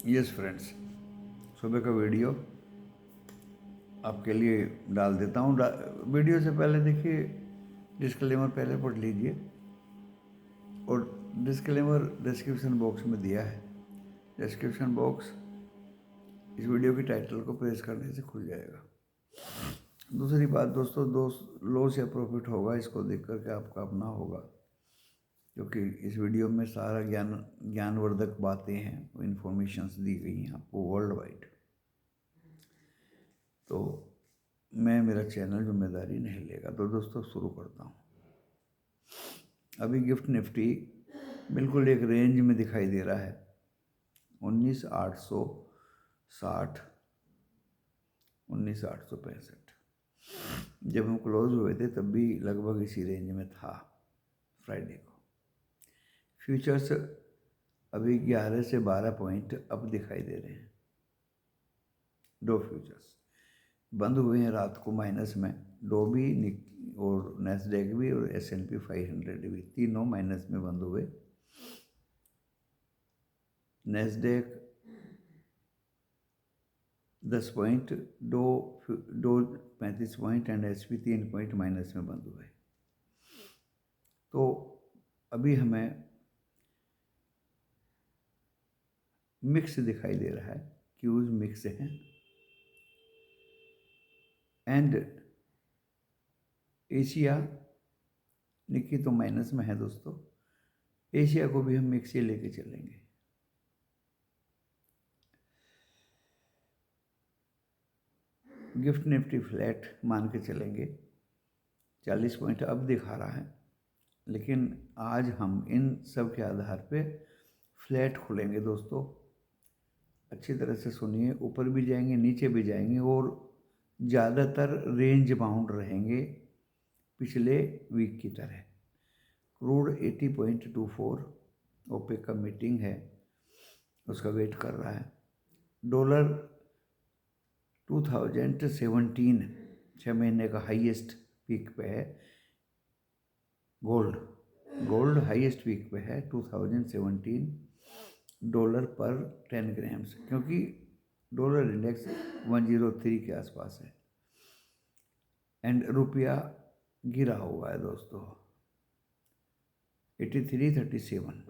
Yes friends, सुबह का video आपके लिए डाल देता हूँ। वीडियो से पहले देखिए, डिस्क्लेमर पहले पढ़ लीजिए और डिस्क्लेमर डिस्क्रिप्शन बॉक्स में दिया है। डिस्क्रिप्शन बॉक्स इस वीडियो की टाइटल को प्रेस करने से खुल जाएगा। दूसरी बात दोस्तों, लॉस या प्रॉफिट होगा, इसको देख करके आपका अपना होगा, क्योंकि इस वीडियो में सारा ज्ञानवर्धक बातें हैं, इन्फॉर्मेशंस दी गई हैं आपको वर्ल्ड वाइड। तो मेरा चैनल जिम्मेदारी नहीं लेगा। तो दोस्तों शुरू करता हूँ। अभी गिफ्ट निफ्टी बिल्कुल एक रेंज में दिखाई दे रहा है, 19,860, 19,865। जब हम क्लोज हुए थे तब भी लगभग इसी रेंज में था फ्राइडे को। फ्यूचर्स अभी 11 से 12 पॉइंट अप दिखाई दे रहे हैं। दो फ्यूचर्स बंद हुए हैं रात को माइनस में, डो भी और नैस्डैक भी और S&P 500 भी, तीनों माइनस में बंद हुए। Nasdaq 10 point, Dow 35 point and SP 3 point minus में बंद हुए। तो अभी हमें मिक्स दिखाई दे रहा है, क्यूज मिक्स हैं एंड एशिया निक्की तो माइनस में है दोस्तों। एशिया को भी हम मिक्स ही लेके चलेंगे। गिफ्ट निफ्टी फ्लैट मान के चलेंगे, 40 पॉइंट अब दिखा रहा है, लेकिन आज हम इन सब के आधार पे फ्लैट खुलेंगे दोस्तों। अच्छी तरह से सुनिए, ऊपर भी जाएंगे नीचे भी जाएंगे और ज़्यादातर रेंज बाउंड रहेंगे पिछले वीक की तरह। क्रूड 80.24, ओपेक का मीटिंग है, उसका वेट कर रहा है। डॉलर 2017 6 महीने का हाईएस्ट पीक पे है। गोल्ड हाईएस्ट पीक पे है 2017 डॉलर पर 10 ग्राम्स, क्योंकि डॉलर इंडेक्स 103 के आसपास है एंड रुपया गिरा हुआ है दोस्तों 83.37।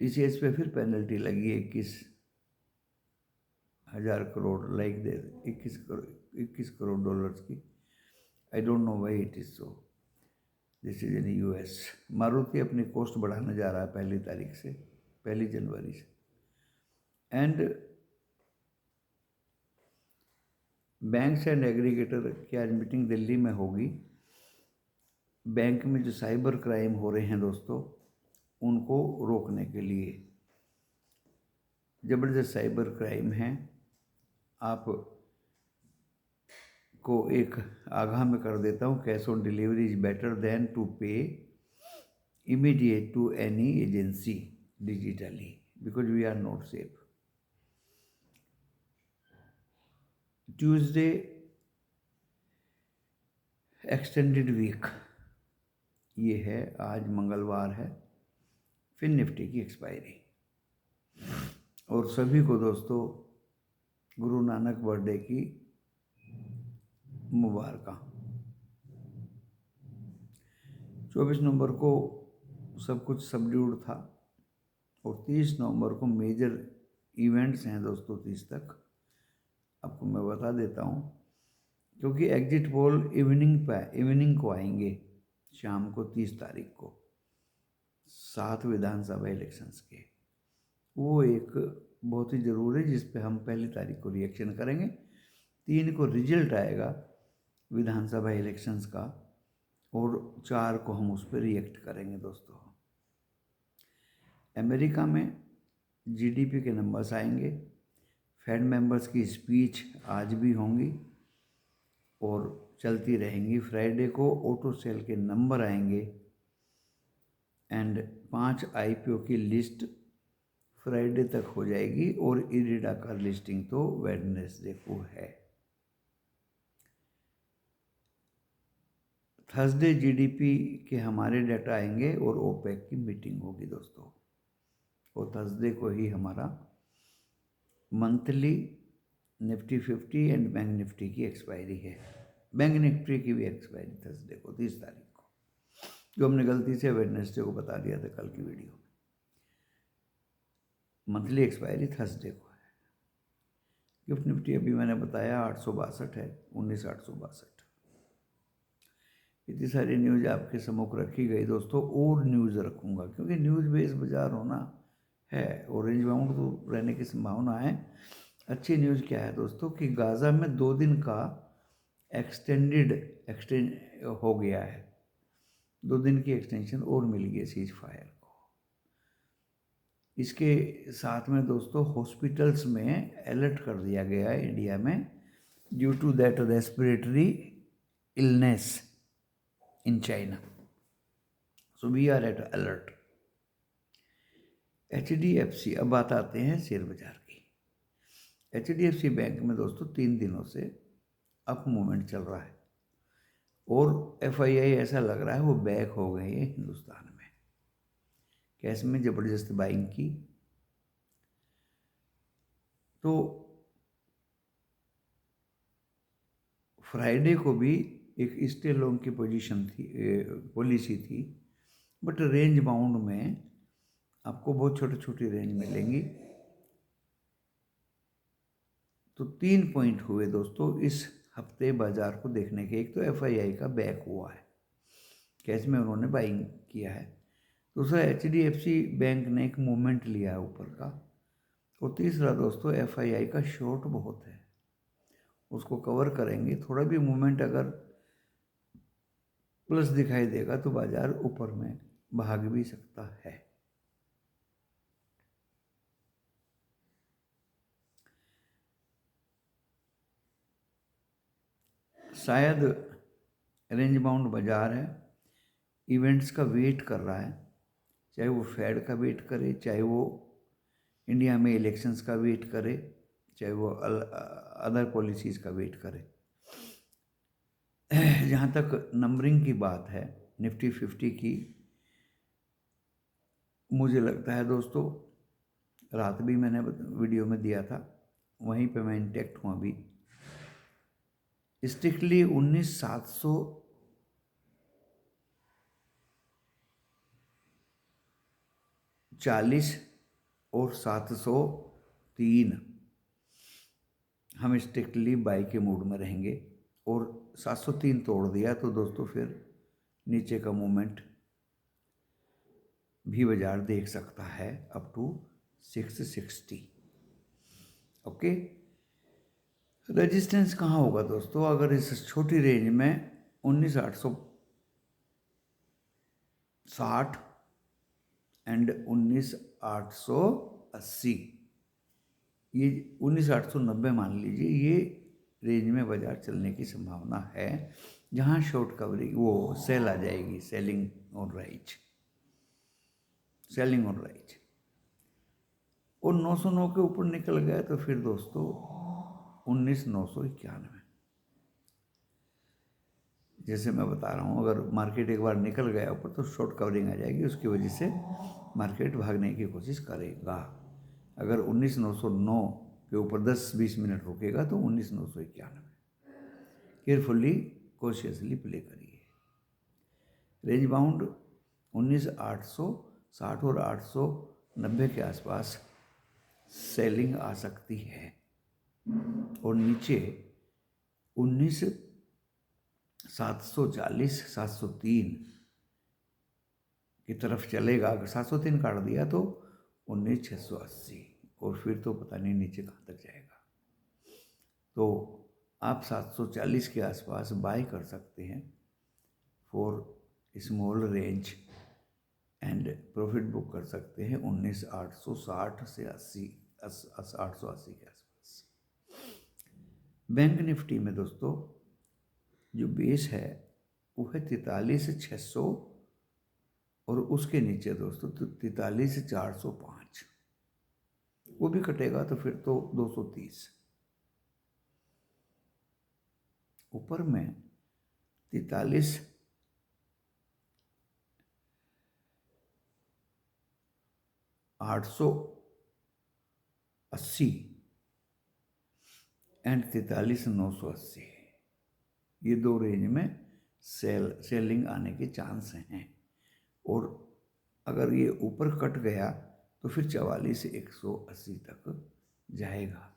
TCS पे फिर पेनल्टी लगी 21,000 crore, like the 21 crore dollars की। I don't know why it is so. This is in US। Maruti अपनी कॉस्ट बढ़ाने जा रहा है 1 तारीख से, 1 जनवरी से। एंड बैंक्स एंड एग्रीगेटर की आज मीटिंग दिल्ली में होगी। बैंक में जो साइबर क्राइम हो रहे हैं दोस्तों, उनको रोकने के लिए, ज़बरदस्त साइबर क्राइम हैं, आप को एक आगाह में कर देता हूँ, cash on delivery is better than to pay immediate to any agency digitally, because we are not safe. Tuesday extended week, ये है, आज मंगलवार है, फिर निफ्टी की एक्सपायरी। और सभी को दोस्तों गुरु नानक बर्थडे की मुबारक। 24 नवंबर को सब कुछ सबड्यूड था और 30 नवंबर को मेजर इवेंट्स हैं दोस्तों। 30 तक आपको मैं बता देता हूँ, क्योंकि एग्जिट पोल इवनिंग को आएंगे, शाम को 30 तारीख को 7 विधानसभा इलेक्शंस के। वो एक बहुत ही ज़रूरी है जिस पे हम 1 तारीख को रिएक्शन करेंगे। 3 को रिजल्ट आएगा विधानसभा इलेक्शंस का और 4 को हम उस पर रिएक्ट करेंगे दोस्तों। अमेरिका में GDP के नंबर्स आएंगे, फेड मेंबर्स की स्पीच आज भी होंगी और चलती रहेंगी। फ्राइडे को ऑटो सेल के नंबर आएंगे एंड 5 IPO की लिस्ट फ्राइडे तक हो जाएगी और इरिडा का लिस्टिंग तो वेडनेसडे को है। थर्सडे GDP के हमारे डाटा आएंगे और ओपेक की मीटिंग होगी दोस्तों। और थर्सडे को ही हमारा monthly Nifty 50 and bank Nifty की एक्सपायरी है। बैंक निफ्टी की भी एक्सपायरी थर्सडे को 30 तारीख को, जो हमने गलती से वेडनेसडे को बता दिया था कल की वीडियो में। मंथली एक्सपायरी थर्सडे को है। गिफ्ट निफ्टी अभी मैंने बताया 862 है, 19,862। इतनी सारी न्यूज़ आपके सम्मुख रखी गई दोस्तों, और न्यूज़ रखूँगा क्योंकि न्यूज़ बेस्ड बाजार होना है और रेंज बाउंड तो रहने की संभावना है। अच्छी न्यूज़ क्या है दोस्तों कि गाज़ा में 2 दिन का एक्सटेंड हो गया है, 2 दिन की एक्सटेंशन और मिल गई सीज फायर को। इसके साथ में दोस्तों हॉस्पिटल्स में अलर्ट कर दिया गया है इंडिया में, due to that respiratory illness in China, so we are at alert. HDFC, अब बात आते हैं शेयर बाजार की। HDFC बैंक में दोस्तों 3 दिनों से अप मूवमेंट चल रहा है और FII ऐसा लग रहा है वो बैक हो गई है हिंदुस्तान में। कैश में ज़बरदस्त बाइंग की, तो फ्राइडे को भी एक स्टे लॉन्ग की पोजीशन थी, पॉलिसी थी, बट रेंज बाउंड में आपको बहुत छोटी छोटी रेंज मिलेंगी। तो 3 पॉइंट हुए दोस्तों इस हफ्ते बाजार को देखने के। एक तो FII का बैक हुआ है, कैश में उन्होंने बाइंग किया है। दूसरा HDFC बैंक ने एक मूवमेंट लिया है ऊपर का, और तीसरा दोस्तों FII का शॉर्ट बहुत है, उसको कवर करेंगे। थोड़ा भी मूवमेंट अगर प्लस दिखाई देगा तो बाजार ऊपर में भाग भी सकता है। शायद रेंज बाउंड बाजार है, इवेंट्स का वेट कर रहा है, चाहे वो फेड का वेट करे, चाहे वो इंडिया में इलेक्शंस का वेट करे, चाहे वो अदर पॉलिसीज़ का वेट करे। जहाँ तक नंबरिंग की बात है निफ्टी 50 की, मुझे लगता है दोस्तों, रात भी मैंने वीडियो में दिया था, वहीं पे मैं इंटैक्ट हूँ अभी। स्ट्रिक्टली 19,740 और 703 हम स्ट्रिक्टली बाई के मूड में रहेंगे, और 703 तोड़ दिया तो दोस्तों फिर नीचे का मूवमेंट भी बाजार देख सकता है अप टू 660। ओके, रेजिस्टेंस कहाँ होगा दोस्तों? अगर इस छोटी रेंज में 19,860 एंड 19,880, ये 19,890 मान लीजिए, ये रेंज में बाजार चलने की संभावना है, जहाँ शॉर्ट कवरिंग वो सेल आ जाएगी, सेलिंग ऑन राइज। और 909 के ऊपर निकल गया तो फिर दोस्तों 19,991, जैसे मैं बता रहा हूँ, अगर मार्केट एक बार निकल गया ऊपर तो शॉर्ट कवरिंग आ जाएगी, उसकी वजह से मार्केट भागने की कोशिश करेगा। अगर 19,909 के ऊपर 10-20 मिनट रुकेगा तो 19,991 केयरफुली कॉशियसली प्ले करिए। रेंज बाउंड 19,860 और 890 के आसपास सेलिंग आ सकती है, और नीचे 19,740 703 की तरफ चलेगा। अगर 703 काट दिया तो 19,680, और फिर तो पता नहीं नीचे कहाँ तक जाएगा। तो आप 740 के आसपास बाय कर सकते हैं for small range, and profit book कर सकते हैं 19,860 से 880 के आसपास। बैंक निफ्टी में दोस्तों जो बेस है वो है 43,600, और उसके नीचे दोस्तों 43,405, वो भी कटेगा तो फिर तो 230। ऊपर में 43 . 880 एंड 43,980, ये दो रेंज में सेलिंग आने के चांस हैं। और अगर ये ऊपर कट गया तो फिर 44 से 180 तक जाएगा,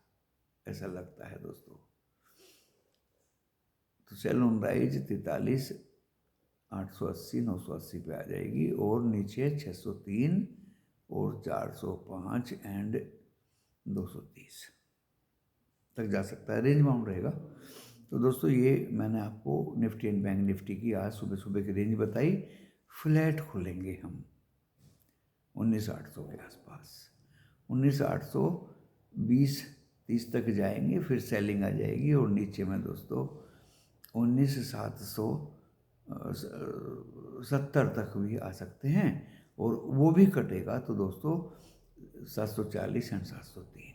ऐसा लगता है दोस्तों। तो सेल ऑन राइज 43, 880, 980 पे आ जाएगी, और नीचे 603 और 405 एंड 230 तक जा सकता है, रेंज बाउंड रहेगा। तो दोस्तों ये मैंने आपको निफ्टी एंड बैंक निफ्टी की आज सुबह सुबह की रेंज बताई। फ्लैट खुलेंगे हम 19,800 के आसपास, 19,820-30 तक जाएंगे, फिर सेलिंग आ जाएगी, और नीचे में दोस्तों 19,770 तक भी आ सकते हैं, और वो भी कटेगा तो दोस्तों 740 एंड 703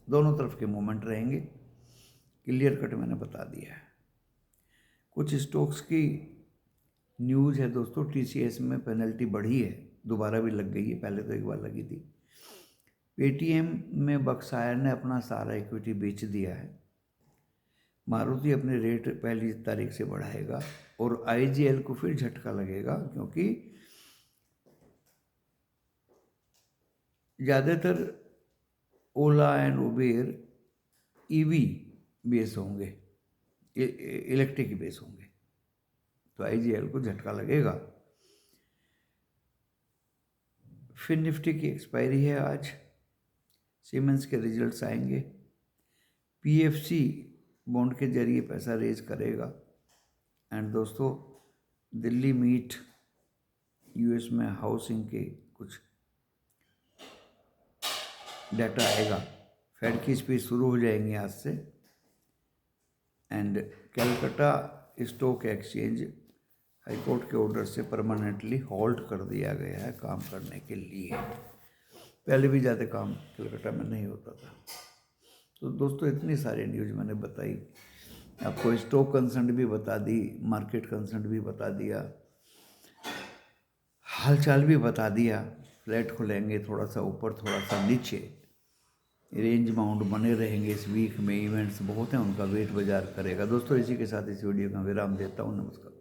दोनों तरफ के मूवमेंट रहेंगे। क्लियर कट मैंने बता दिया है। कुछ स्टॉक्स की न्यूज़ है दोस्तों। TCS में पेनल्टी बढ़ी है, दोबारा भी लग गई है, पहले तो एक बार लगी थी। पेटीएम में बक्सायर ने अपना सारा इक्विटी बेच दिया है। मारुति अपने रेट 1 तारीख से बढ़ाएगा, और IGL को फिर झटका लगेगा, क्योंकि ज़्यादातर ओला एंड उबेर EV बेस होंगे, इलेक्ट्रिक बेस होंगे, तो IGL को झटका लगेगा। फिर निफ्टी की एक्सपायरी है आज, सीमेंस के रिजल्ट्स आएंगे, PFC बॉन्ड के जरिए पैसा रेज करेगा, एंड दोस्तों दिल्ली मीट US में हाउसिंग के कुछ डाटा आएगा। फेड की स्पीच शुरू हो जाएंगी आज से, and Calcutta stock exchange high court के ऑर्डर से परमानेंटली होल्ड कर दिया गया है काम करने के लिए। पहले भी ज़्यादा काम कलकत्ता में नहीं होता था। तो दोस्तों इतनी सारी न्यूज़ मैंने बताई आपको, स्टॉक कंसर्न भी बता दी, मार्केट कंसर्न भी बता दिया, हालचाल भी बता दिया। फ्लैट खुलेंगे, थोड़ा सा ऊपर थोड़ा सा नीचे, रेंज बाउंड बने रहेंगे। इस वीक में इवेंट्स बहुत हैं, उनका वेट बाजार करेगा। दोस्तों इसी के साथ इस वीडियो का विराम देता हूँ। नमस्कार।